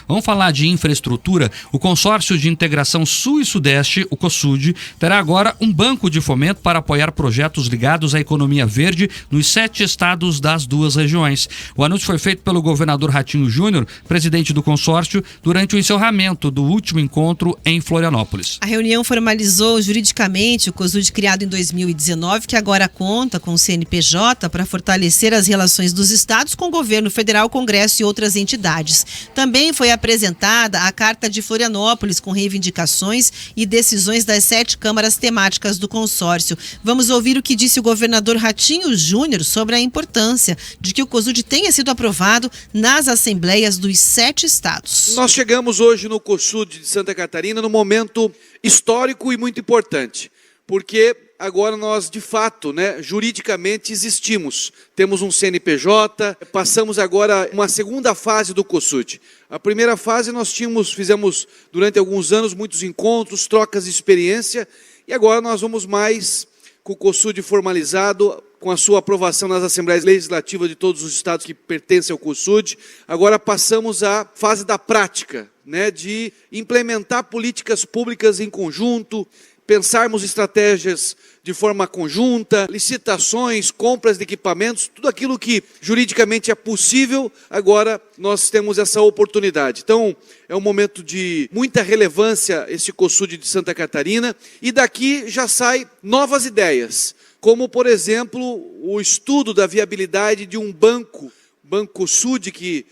Vamos falar de infraestrutura. O Consórcio de Integração Sul e Sudeste, o COSUD, terá agora um banco de fomento para apoiar projetos ligados à economia verde nos 7 estados das 2 regiões. O anúncio foi feito pelo governador Ratinho Júnior, presidente do consórcio, durante o encerramento do último encontro em Florianópolis. A reunião formalizou juridicamente o COSUD criado em 2019, que agora conta com o CNPJ para fortalecer as relações dos estados com o governo federal, Congresso e outras entidades. Também foi apresentada a Carta de Florianópolis com reivindicações e decisões das 7 câmaras temáticas do consórcio. Vamos ouvir o que disse o governador Ratinho Júnior sobre a importância de que o COSUD tenha sido aprovado nas assembleias dos 7 estados. Nós chegamos hoje no COSUD de Santa Catarina num momento histórico e muito importante, porque agora nós, de fato, juridicamente existimos. Temos um CNPJ, passamos agora uma segunda fase do COSUD. A primeira fase nós fizemos durante alguns anos muitos encontros, trocas de experiência, e agora nós vamos mais com o COSUD formalizado, com a sua aprovação nas Assembleias Legislativas de todos os estados que pertencem ao COSUD. Agora passamos à fase da prática, de implementar políticas públicas em conjunto, pensarmos estratégias de forma conjunta, licitações, compras de equipamentos, tudo aquilo que juridicamente é possível, agora nós temos essa oportunidade. Então, é um momento de muita relevância esse COSUD de Santa Catarina, e daqui já saem novas ideias, como, por exemplo, o estudo da viabilidade de um Banco Sud, que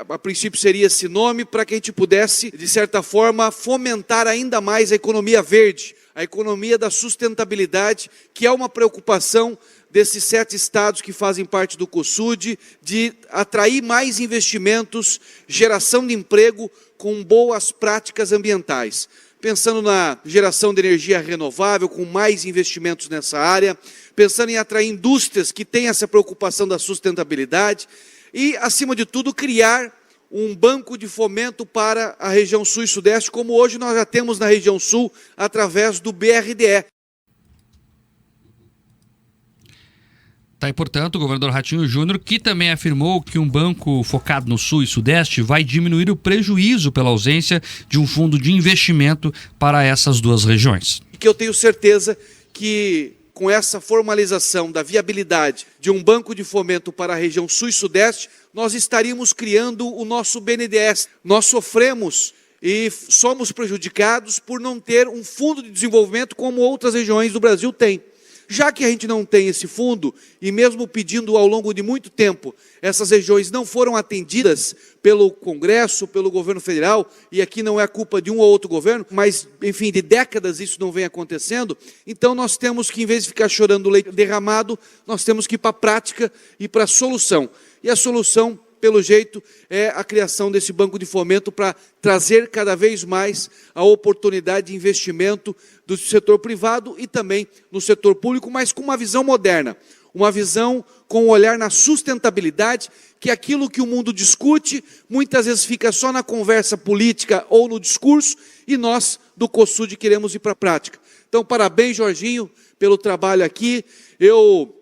a princípio seria esse nome, para que a gente pudesse, de certa forma, fomentar ainda mais a economia verde, a economia da sustentabilidade, que é uma preocupação desses 7 estados que fazem parte do COSUD, de atrair mais investimentos, geração de emprego com boas práticas ambientais. Pensando na geração de energia renovável, com mais investimentos nessa área, pensando em atrair indústrias que têm essa preocupação da sustentabilidade e, acima de tudo, criar um banco de fomento para a região sul e sudeste, como hoje nós já temos na região sul, através do BRDE. Tá aí, portanto, o governador Ratinho Júnior, que também afirmou que um banco focado no sul e sudeste vai diminuir o prejuízo pela ausência de um fundo de investimento para essas 2 regiões. E que eu tenho certeza que, com essa formalização da viabilidade de um banco de fomento para a região sul e sudeste, nós estaríamos criando o nosso BNDES. Nós sofremos e somos prejudicados por não ter um fundo de desenvolvimento como outras regiões do Brasil têm. Já que a gente não tem esse fundo, e mesmo pedindo ao longo de muito tempo, essas regiões não foram atendidas pelo Congresso, pelo governo federal, e aqui não é culpa de um ou outro governo, mas, enfim, de décadas isso não vem acontecendo, então nós temos que, em vez de ficar chorando leite derramado, nós temos que ir para a prática e para a solução. E a solução, pelo jeito, é a criação desse banco de fomento para trazer cada vez mais a oportunidade de investimento do setor privado e também no setor público, mas com uma visão moderna, uma visão com um olhar na sustentabilidade, que é aquilo que o mundo discute, muitas vezes fica só na conversa política ou no discurso, e nós, do COSUD, queremos ir para a prática. Então, parabéns, Jorginho, pelo trabalho aqui. Eu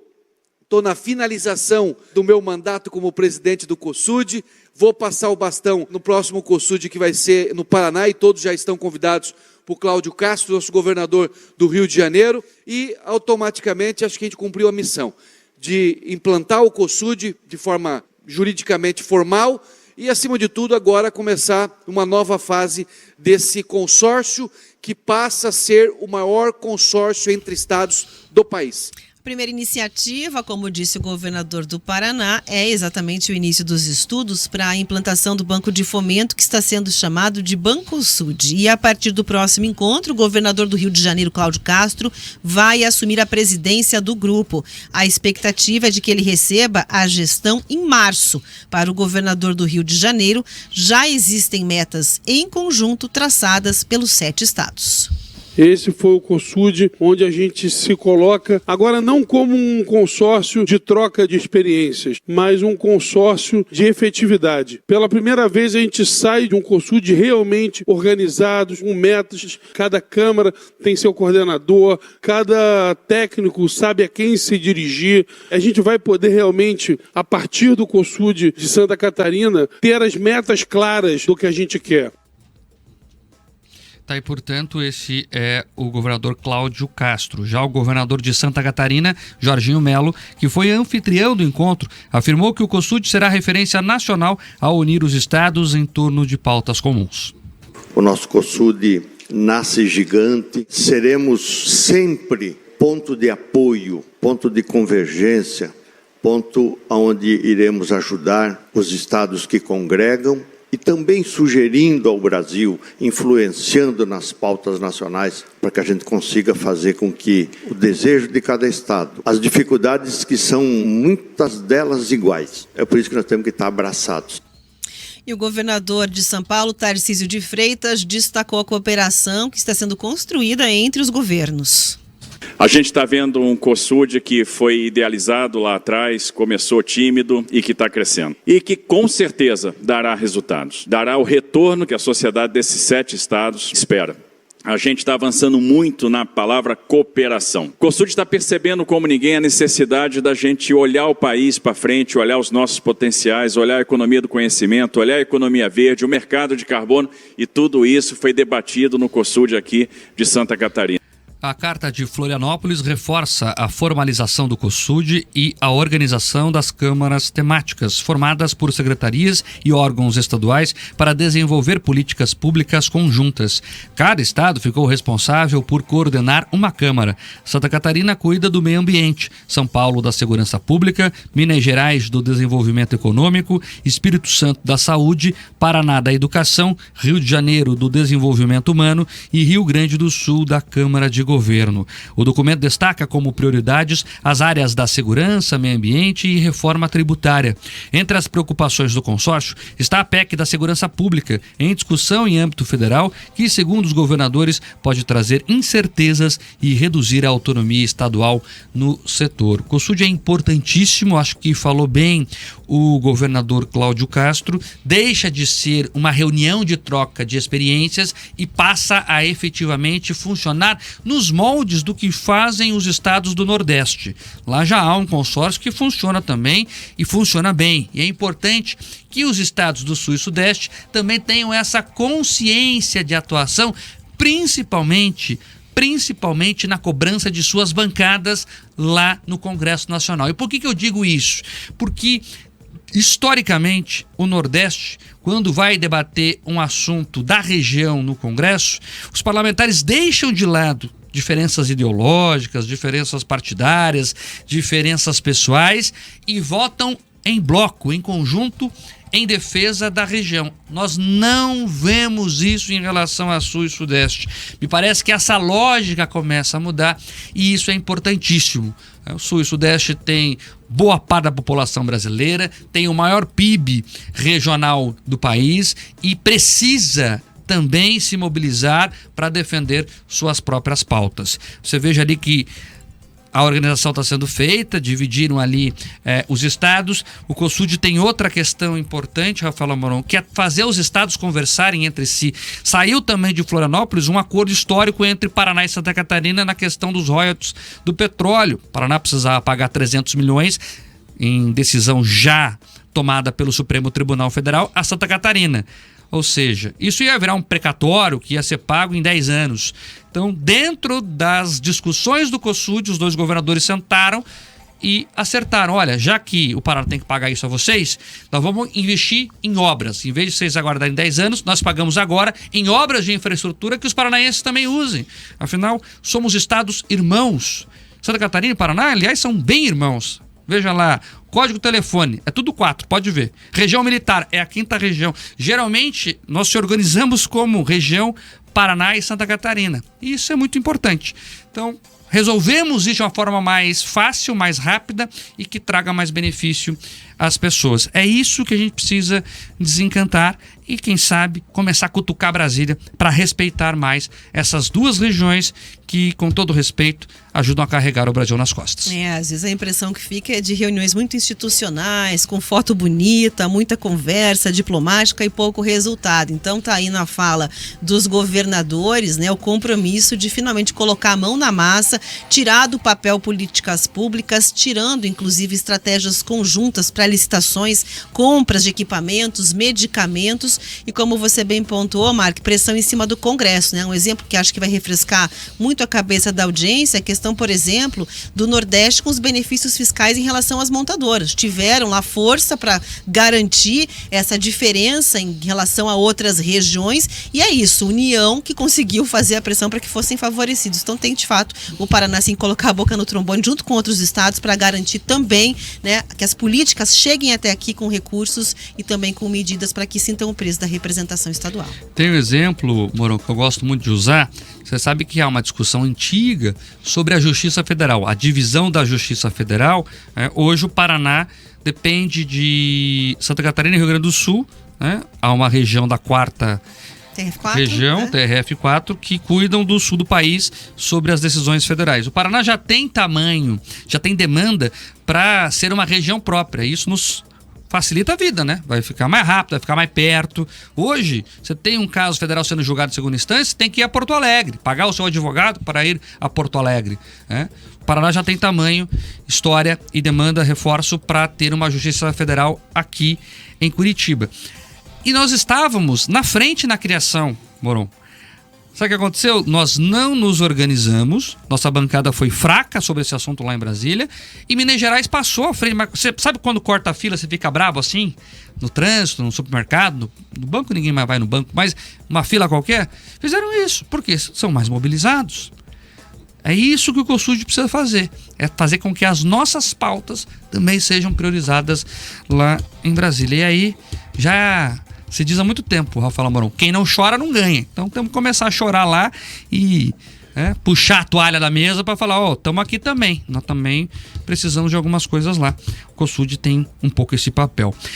estou na finalização do meu mandato como presidente do COSUD, vou passar o bastão no próximo COSUD, que vai ser no Paraná, e todos já estão convidados por Cláudio Castro, nosso governador do Rio de Janeiro, e automaticamente acho que a gente cumpriu a missão de implantar o COSUD de forma juridicamente formal e, acima de tudo, agora começar uma nova fase desse consórcio que passa a ser o maior consórcio entre estados do país. Primeira iniciativa, como disse o governador do Paraná, é exatamente o início dos estudos para a implantação do banco de fomento, que está sendo chamado de Banco Sud. E a partir do próximo encontro, o governador do Rio de Janeiro, Cláudio Castro, vai assumir a presidência do grupo. A expectativa é de que ele receba a gestão em março. Para o governador do Rio de Janeiro, já existem metas em conjunto traçadas pelos 7 estados. Esse foi o COSUD, onde a gente se coloca, agora não como um consórcio de troca de experiências, mas um consórcio de efetividade. Pela primeira vez a gente sai de um COSUD realmente organizado, com metas, cada Câmara tem seu coordenador, cada técnico sabe a quem se dirigir. A gente vai poder realmente, a partir do COSUD de Santa Catarina, ter as metas claras do que a gente quer. Tá, e portanto esse é o governador Cláudio Castro. Já o governador de Santa Catarina, Jorginho Melo, que foi anfitrião do encontro, afirmou que o COSUD será referência nacional ao unir os estados em torno de pautas comuns. O nosso COSUD nasce gigante, seremos sempre ponto de apoio, ponto de convergência, ponto onde iremos ajudar os estados que congregam e também sugerindo ao Brasil, influenciando nas pautas nacionais, para que a gente consiga fazer com que o desejo de cada estado, as dificuldades que são muitas delas iguais, é por isso que nós temos que estar abraçados. E o governador de São Paulo, Tarcísio de Freitas, destacou a cooperação que está sendo construída entre os governos. A gente está vendo um COSUD que foi idealizado lá atrás, começou tímido e que está crescendo. E que com certeza dará resultados, dará o retorno que a sociedade desses 7 estados espera. A gente está avançando muito na palavra cooperação. O COSUD está percebendo como ninguém a necessidade da gente olhar o país para frente, olhar os nossos potenciais, olhar a economia do conhecimento, olhar a economia verde, o mercado de carbono, e tudo isso foi debatido no COSUD aqui de Santa Catarina. A Carta de Florianópolis reforça a formalização do COSUD e a organização das câmaras temáticas, formadas por secretarias e órgãos estaduais para desenvolver políticas públicas conjuntas. Cada estado ficou responsável por coordenar uma câmara. Santa Catarina cuida do meio ambiente, São Paulo da segurança pública, Minas Gerais do desenvolvimento econômico, Espírito Santo da saúde, Paraná da educação, Rio de Janeiro do desenvolvimento humano e Rio Grande do Sul da Câmara de Governo. O documento destaca como prioridades as áreas da segurança, meio ambiente e reforma tributária. Entre as preocupações do consórcio está a PEC da segurança pública, em discussão em âmbito federal, que, segundo os governadores, pode trazer incertezas e reduzir a autonomia estadual no setor. O COSUD é importantíssimo, acho que falou bem o governador Cláudio Castro, deixa de ser uma reunião de troca de experiências e passa a efetivamente funcionar nos moldes do que fazem os estados do Nordeste. Lá já há um consórcio que funciona também e funciona bem. E é importante que os estados do Sul e Sudeste também tenham essa consciência de atuação, principalmente na cobrança de suas bancadas lá no Congresso Nacional. E por que eu digo isso? Porque historicamente, o Nordeste, quando vai debater um assunto da região no Congresso, os parlamentares deixam de lado diferenças ideológicas, diferenças partidárias, diferenças pessoais e votam em bloco, em conjunto, em defesa da região. Nós não vemos isso em relação a Sul e Sudeste. Me parece que essa lógica começa a mudar e isso é importantíssimo. O Sul e Sudeste tem boa parte da população brasileira, tem o maior PIB regional do país e precisa também se mobilizar para defender suas próprias pautas. Você veja ali que a organização está sendo feita, dividiram ali os estados. O COSUD tem outra questão importante, Rafael Amoron, que é fazer os estados conversarem entre si. Saiu também de Florianópolis um acordo histórico entre Paraná e Santa Catarina na questão dos royalties do petróleo. O Paraná precisava pagar 300 milhões em decisão já tomada pelo Supremo Tribunal Federal a Santa Catarina. Ou seja, isso ia virar um precatório que ia ser pago em 10 anos. Então, dentro das discussões do COSUD, os dois governadores sentaram e acertaram. Olha, já que o Paraná tem que pagar isso a vocês, nós vamos investir em obras. Em vez de vocês aguardarem 10 anos, nós pagamos agora em obras de infraestrutura que os paranaenses também usem. Afinal, somos estados irmãos. Santa Catarina e Paraná, aliás, são bem irmãos. Veja lá, código telefone, é tudo 4, pode ver. Região militar, é a 5ª região. Geralmente, nós se organizamos como região Paraná e Santa Catarina. E isso é muito importante. Então, resolvemos isso de uma forma mais fácil, mais rápida e que traga mais benefício às pessoas. É isso que a gente precisa desencantar e, quem sabe, começar a cutucar Brasília para respeitar mais essas duas regiões que, com todo respeito, ajudam a carregar o Brasil nas costas. Às vezes a impressão que fica é de reuniões muito institucionais, com foto bonita, muita conversa diplomática e pouco resultado. Então tá aí na fala dos governadores, né, o compromisso de finalmente colocar a mão na massa, tirar do papel políticas públicas, tirando inclusive estratégias conjuntas para licitações, compras de equipamentos, medicamentos e, como você bem pontuou, Mark, pressão em cima do Congresso, né? Um exemplo que acho que vai refrescar muito a cabeça da audiência é a questão, por exemplo, do Nordeste com os benefícios fiscais em relação às montadoras. Tiveram lá força para garantir essa diferença em relação a outras regiões e é isso, União que conseguiu fazer a pressão para que fossem favorecidos. Então tem, de fato, o Paraná sim colocar a boca no trombone junto com outros estados para garantir também, né, que as políticas cheguem até aqui com recursos e também com medidas para que sintam o peso da representação estadual. Tem um exemplo, Mourão, que eu gosto muito de usar. Você sabe que há uma discussão antiga sobre a Justiça Federal, a divisão da Justiça Federal. Hoje o Paraná depende de Santa Catarina e Rio Grande do Sul, né? Há uma região da quarta região, TRF4, que cuidam do sul do país sobre as decisões federais. O Paraná já tem tamanho, já tem demanda para ser uma região própria. Isso nos facilita a vida, né? Vai ficar mais rápido, vai ficar mais perto. Hoje, você tem um caso federal sendo julgado em segunda instância, tem que ir a Porto Alegre, pagar o seu advogado para ir a Porto Alegre, né? O Paraná já tem tamanho, história e demanda, reforço, para ter uma justiça federal aqui em Curitiba. E nós estávamos na frente na criação, Mourão. Sabe o que aconteceu? Nós não nos organizamos, nossa bancada foi fraca sobre esse assunto lá em Brasília e Minas Gerais passou à frente. Mas você sabe quando corta a fila, você fica bravo assim? No trânsito, no supermercado, no banco ninguém mais vai no banco, mas uma fila qualquer? Fizeram isso, porque são mais mobilizados. É isso que o COSUD precisa fazer, é fazer com que as nossas pautas também sejam priorizadas lá em Brasília. E aí já se diz há muito tempo, Rafael Mourão, quem não chora não ganha. Então temos que começar a chorar lá e puxar a toalha da mesa para falar, estamos aqui também. Nós também precisamos de algumas coisas lá. O COSUD tem um pouco esse papel.